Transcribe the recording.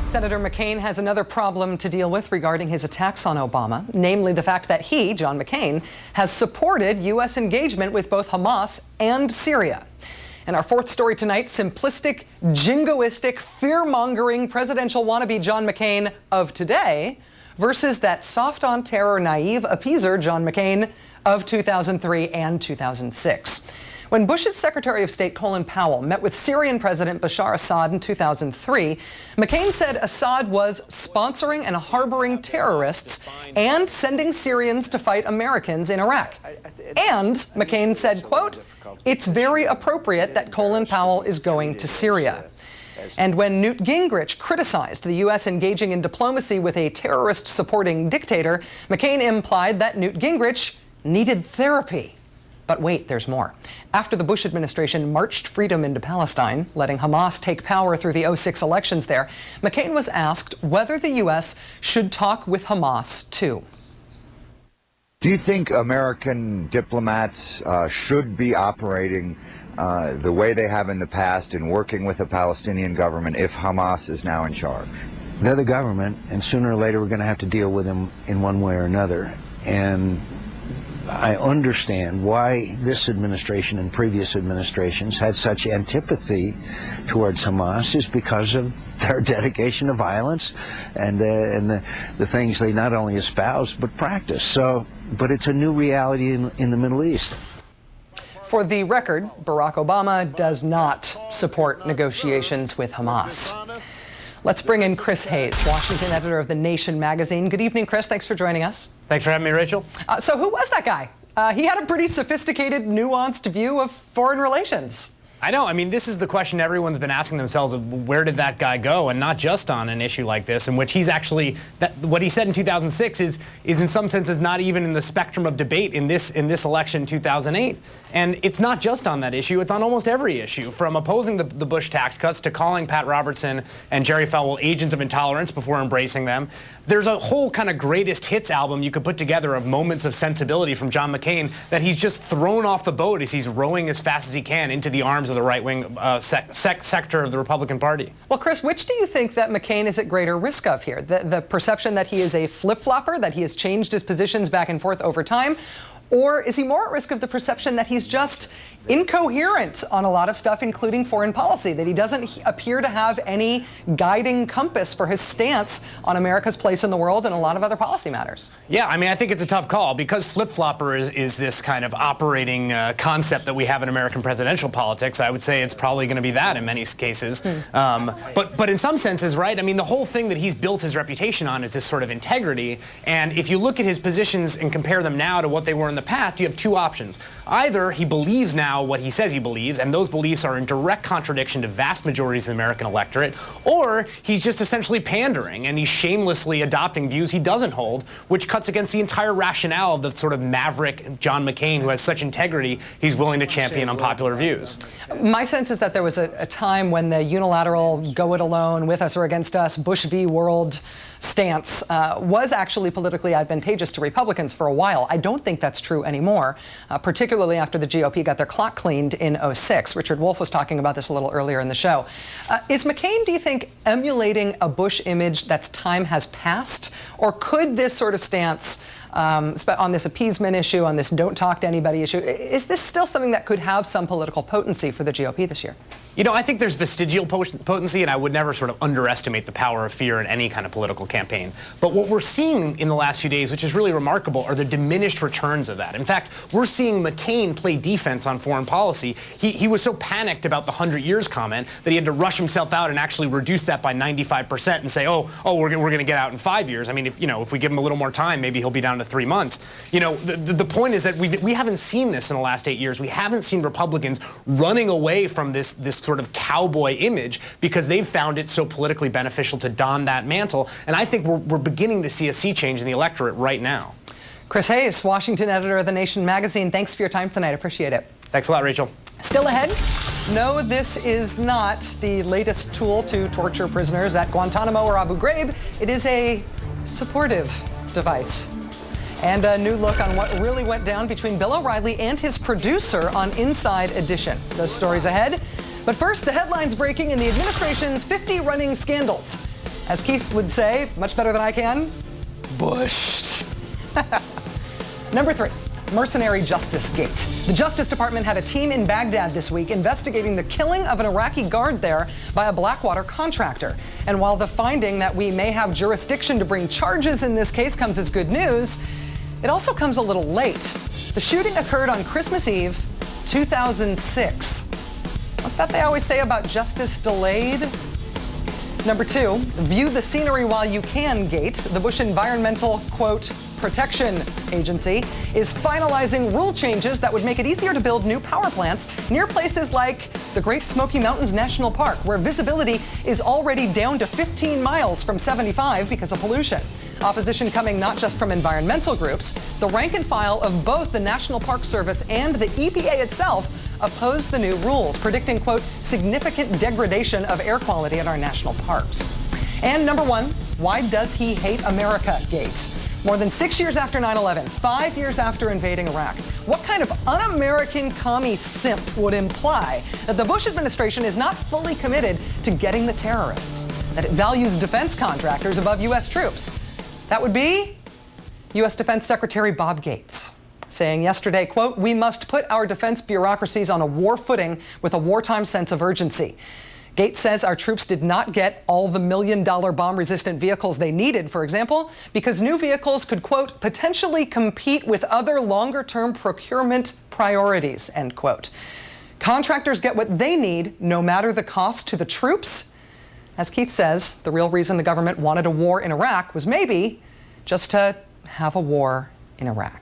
Senator McCain has another problem to deal with regarding his attacks on Obama, namely the fact that he, John McCain, has supported U.S. engagement with both Hamas and Syria. And our fourth story tonight, simplistic, jingoistic, fear-mongering presidential wannabe John McCain of today versus that soft-on-terror, naive appeaser John McCain of 2003 and 2006. When Bush's Secretary of State Colin Powell met with Syrian President Bashar Assad in 2003, McCain said Assad was sponsoring and harboring terrorists and sending Syrians to fight Americans in Iraq. And McCain said, quote, "It's very appropriate that Colin Powell is going to Syria." And when Newt Gingrich criticized the U.S. engaging in diplomacy with a terrorist-supporting dictator, McCain implied that Newt Gingrich needed therapy. But wait, there's more. After the Bush administration marched freedom into Palestine, letting Hamas take power through the 2006 elections there, McCain was asked whether the U.S. should talk with Hamas, too. Do you think American diplomats should be operating the way they have in the past in working with the Palestinian government if Hamas is now in charge? They're the government, and sooner or later we're going to have to deal with them in one way or another. And I understand why this administration and previous administrations had such antipathy towards Hamas is because of their dedication to violence and the things they not only espouse but practice. But it's a new reality in the Middle East. For the record, Barack Obama does not support negotiations with Hamas. Let's bring in Chris Hayes, Washington editor of The Nation magazine. Good evening, Chris. Thanks for joining us. Thanks for having me, Rachel. So who was that guy? He had a pretty sophisticated, nuanced view of foreign relations. I know. I mean, this is the question everyone's been asking themselves of where did that guy go, and not just on an issue like this, in which he's actually, what he said in 2006 is in some senses not even in the spectrum of debate in this election in 2008. And it's not just on that issue, it's on almost every issue, from opposing the Bush tax cuts to calling Pat Robertson and Jerry Falwell agents of intolerance before embracing them. There's a whole kind of greatest hits album you could put together of moments of sensibility from John McCain that he's just thrown off the boat as he's rowing as fast as he can into the arms of the right-wing sector of the Republican Party. Well, Chris, which do you think that McCain is at greater risk of here? The perception that he is a flip-flopper, that he has changed his positions back and forth over time? Or is he more at risk of the perception that he's just incoherent on a lot of stuff, including foreign policy, that he doesn't appear to have any guiding compass for his stance on America's place in the world and a lot of other policy matters? Yeah, I mean, I think it's a tough call because flip-flopper is this kind of operating concept that we have in American presidential politics. I would say it's probably going to be that in many cases. But in some senses, right, I mean, the whole thing that he's built his reputation on is this sort of integrity. And if you look at his positions and compare them now to what they were in the past, you have two options. Either he believes now what he says he believes, and those beliefs are in direct contradiction to vast majorities of the American electorate, or he's just essentially pandering and he's shamelessly adopting views he doesn't hold, which cuts against the entire rationale of the sort of maverick John McCain who has such integrity he's willing to champion unpopular views. My sense is that there was a time when the unilateral go it alone, with us or against us, Bush v. World stance was actually politically advantageous to Republicans for a while. I don't think that's true anymore, particularly after the GOP got their clock cleaned in 2006. Richard Wolff was talking about this a little earlier in the show. Is McCain, do you think, emulating a Bush image that's time has passed? Or could this sort of stance on this appeasement issue, on this don't talk to anybody issue, is this still something that could have some political potency for the GOP this year? You know, I think there's vestigial potency, and I would never sort of underestimate the power of fear in any kind of political campaign. But what we're seeing in the last few days, which is really remarkable, are the diminished returns of that. In fact, we're seeing McCain play defense on foreign policy. He was so panicked about the 100 years comment that he had to rush himself out and actually reduce that by 95% and say, oh, we're going to get out in 5 years. I mean, if we give him a little more time, maybe he'll be down to 3 months. You know, the point is that we haven't seen this in the last 8 years. We haven't seen Republicans running away from this sort of cowboy image because they've found it so politically beneficial to don that mantle. And I think we're beginning to see a sea change in the electorate right now. Chris Hayes, Washington editor of The Nation magazine. Thanks for your time tonight. I appreciate it. Thanks a lot, Rachel. Still ahead? No, this is not the latest tool to torture prisoners at Guantanamo or Abu Ghraib. It is a supportive device. And a new look on what really went down between Bill O'Reilly and his producer on Inside Edition. Those stories ahead. But first, the headlines breaking in the administration's 50 running scandals. As Keith would say, much better than I can, bushed. Number 3. Mercenary Justice Gate. The Justice Department had a team in Baghdad this week investigating the killing of an Iraqi guard there by a Blackwater contractor. And while the finding that we may have jurisdiction to bring charges in this case comes as good news, it also comes a little late. The shooting occurred on Christmas Eve, 2006. What's that they always say about justice delayed? Number 2, view the scenery while you can gate. The Bush Environmental, quote, Protection Agency is finalizing rule changes that would make it easier to build new power plants near places like the Great Smoky Mountains National Park, where visibility is already down to 15 miles from 75 because of pollution. Opposition coming not just from environmental groups. The rank and file of both the National Park Service and the EPA itself opposed the new rules, predicting, quote, significant degradation of air quality at our national parks. And number 1, why does he hate America gate? More than 6 years after 9/11, 5 years after invading Iraq, what kind of un-American commie simp would imply that the Bush administration is not fully committed to getting the terrorists, that it values defense contractors above U.S. troops? That would be U.S. Defense Secretary Bob Gates, saying yesterday, quote, we must put our defense bureaucracies on a war footing with a wartime sense of urgency. Gates says our troops did not get all the $1 million bomb-resistant vehicles they needed, for example, because new vehicles could, quote, potentially compete with other longer-term procurement priorities, end quote. Contractors get what they need, no matter the cost to the troops. As Keith says, the real reason the government wanted a war in Iraq was maybe just to have a war in Iraq.